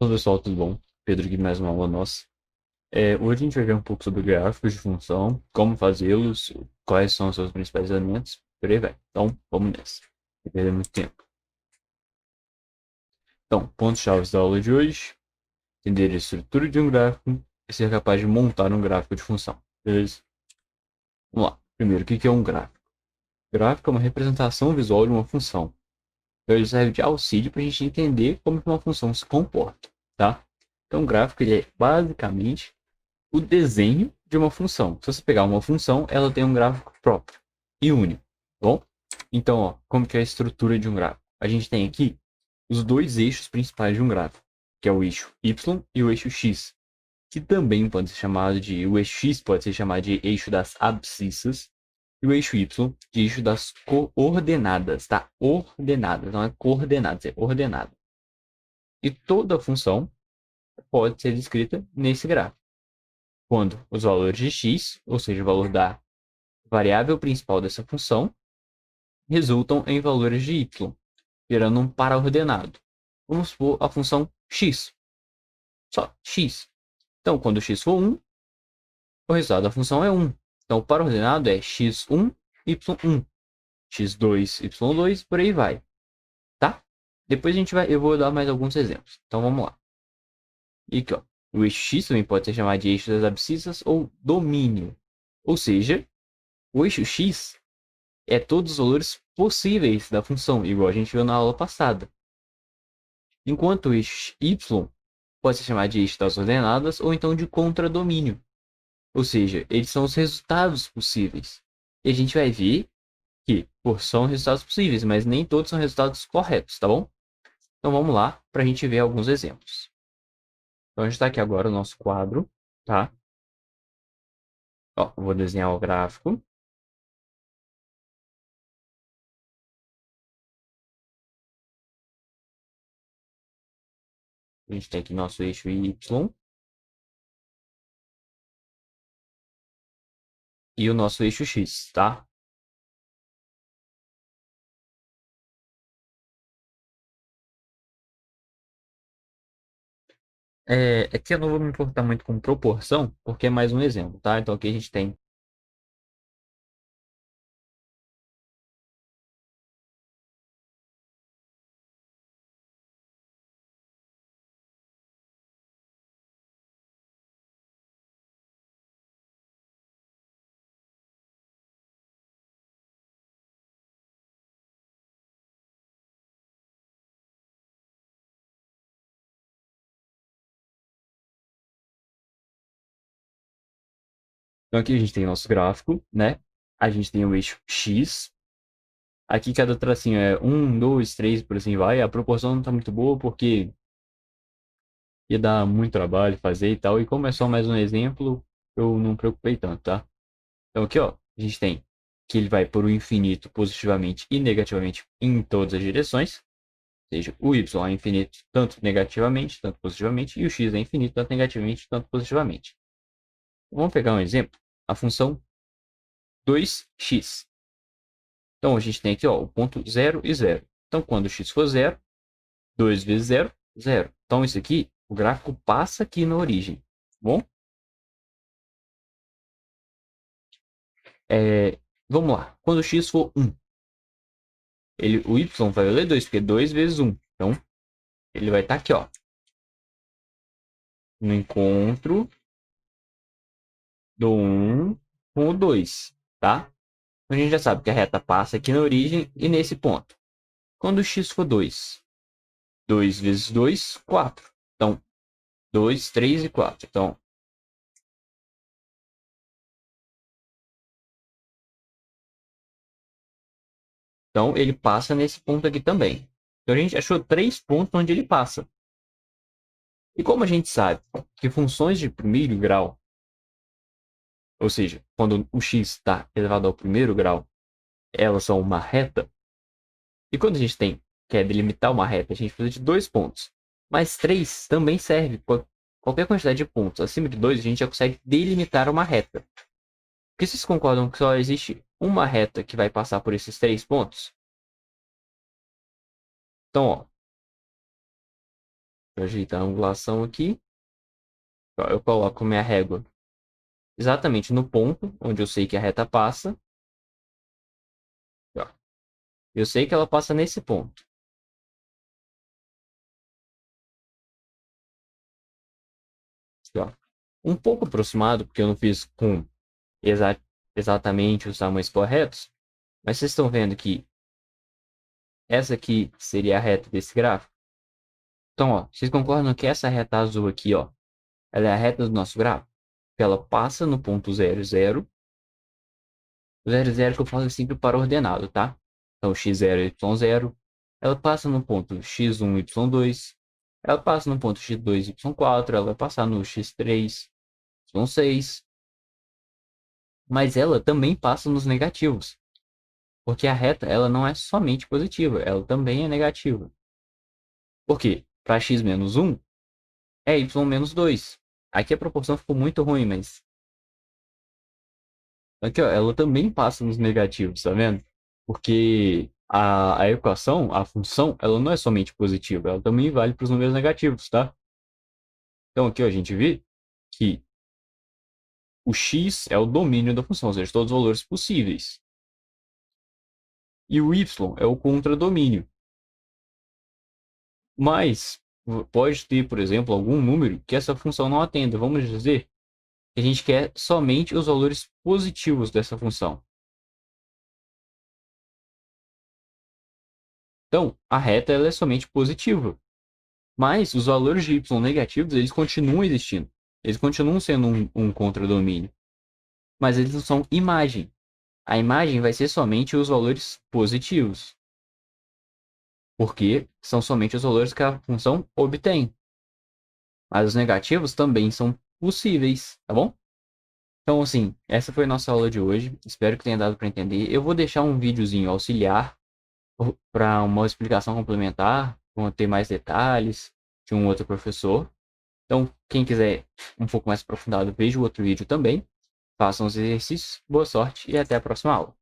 Olá pessoal, tudo bom? Pedro aqui mais uma aula nossa. Hoje a gente vai ver um pouco sobre gráficos de função, como fazê-los, quais são os seus principais elementos, por aí vai. Então, vamos nessa. Não perder muito tempo. Então, pontos-chave da aula de hoje: entender a estrutura de um gráfico e ser capaz de montar um gráfico de função. Beleza? Vamos lá. Primeiro, o que é um gráfico? Gráfico é uma representação visual de uma função. Então, ele serve de auxílio para a gente entender como que uma função se comporta, tá? Então, o gráfico ele é basicamente o desenho de uma função. Se você pegar uma função, ela tem um gráfico próprio e único. Bom, então, ó, como que é a estrutura de um gráfico? A gente tem aqui os dois eixos principais de um gráfico, que é o eixo Y e o eixo X, que também pode ser chamado de, o eixo X pode ser chamado de eixo das abscissas, e o eixo Y de eixo das coordenadas, tá? Ordenadas, não é coordenadas, é ordenada. E toda função pode ser descrita nesse gráfico, quando os valores de x, ou seja, o valor da variável principal dessa função, resultam em valores de y, gerando um para-ordenado. Vamos supor a função x, só x. Então, quando x for 1, o resultado da função é 1. Então, o para-ordenado é x1, y1, x2, y2, por aí vai. Tá? Depois eu vou dar mais alguns exemplos. Então, vamos lá. E aqui, ó, o eixo x também pode ser chamado de eixo das abscissas ou domínio. Ou seja, o eixo x é todos os valores possíveis da função, igual a gente viu na aula passada. Enquanto o eixo y pode ser chamado de eixo das ordenadas ou então de contradomínio. Ou seja, eles são os resultados possíveis. E a gente vai ver que são resultados possíveis, mas nem todos são resultados corretos, tá bom? Então vamos lá para a gente ver alguns exemplos. Então a gente está aqui agora o nosso quadro, tá? Ó, eu vou desenhar o gráfico. A gente tem aqui nosso eixo y e o nosso eixo x, tá? Aqui eu não vou me importar muito com proporção, porque é mais um exemplo, tá? Então aqui a gente tem. Então aqui a gente tem nosso gráfico, né? A gente tem o eixo X. Aqui cada tracinho é 1, 2, 3, por assim vai. A proporção não tá muito boa porque ia dar muito trabalho fazer e tal. E como é só mais um exemplo, eu não me preocupei tanto, tá? Então aqui, ó, a gente tem que ele vai por o infinito positivamente e negativamente em todas as direções. Ou seja, o y é infinito tanto negativamente, tanto positivamente, e o x é infinito tanto negativamente, tanto positivamente. Vamos pegar um exemplo, a função 2x. Então a gente tem aqui, ó, o ponto 0 e 0. Então quando x for 0, 2 vezes 0, 0. Então isso aqui, o gráfico passa aqui na origem, tá bom? Vamos lá, quando x for 1, o y vai valer 2, porque 2 vezes 1. Então ele vai estar aqui, ó, no encontro do 1 com o 2, tá? A gente já sabe que a reta passa aqui na origem e nesse ponto. Quando x for 2, 2 vezes 2, 4. Então, 2, 3 e 4. Então, ele passa nesse ponto aqui também. Então, a gente achou 3 pontos onde ele passa. E como a gente sabe que funções de primeiro grau, ou seja, quando o x está elevado ao primeiro grau, elas são uma reta. E quando a gente quer delimitar uma reta, a gente precisa de 2 pontos. Mas 3 também serve. Qualquer quantidade de pontos acima de 2, a gente já consegue delimitar uma reta. Porque vocês concordam que só existe uma reta que vai passar por esses 3 pontos? Então, ó, Para ajeitar a angulação aqui, eu coloco minha régua exatamente no ponto onde eu sei que a reta passa. Eu sei que ela passa nesse ponto. Um pouco aproximado, porque eu não fiz com exatamente os tamanhos corretos, mas vocês estão vendo que essa aqui seria a reta desse gráfico. Então, ó, vocês concordam que essa reta azul aqui, ó, ela é a reta do nosso gráfico? Ela passa no ponto 0, 0. O 0, 0 que eu falo é sempre para ordenado, tá? Então, x0, y0. Ela passa no ponto x1, y2. Ela passa no ponto x2, y4. Ela vai passar no x3, y6. Mas ela também passa nos negativos. Porque a reta, ela não é somente positiva, ela também é negativa. Por quê? Para x menos 1, é y menos 2. Aqui a proporção ficou muito ruim, mas... Aqui, ó, ela também passa nos negativos, tá vendo? Porque a equação, a função, ela não é somente positiva, ela também vale para os números negativos, tá? Então aqui, ó, a gente vê que o x é o domínio da função, ou seja, todos os valores possíveis. E o y é o contradomínio. Mas pode ter, por exemplo, algum número que essa função não atenda. Vamos dizer que a gente quer somente os valores positivos dessa função. Então, a reta ela é somente positiva. Mas os valores de y negativos, eles continuam existindo. Eles continuam sendo um contradomínio. Mas eles não são imagem. A imagem vai ser somente os valores positivos. Porque são somente os valores que a função obtém. Mas os negativos também são possíveis, tá bom? Então, assim, essa foi a nossa aula de hoje. Espero que tenha dado para entender. Eu vou deixar um videozinho auxiliar para uma explicação complementar, para ter mais detalhes de um outro professor. Então, quem quiser um pouco mais aprofundado, veja o outro vídeo também. Façam os exercícios. Boa sorte e até a próxima aula.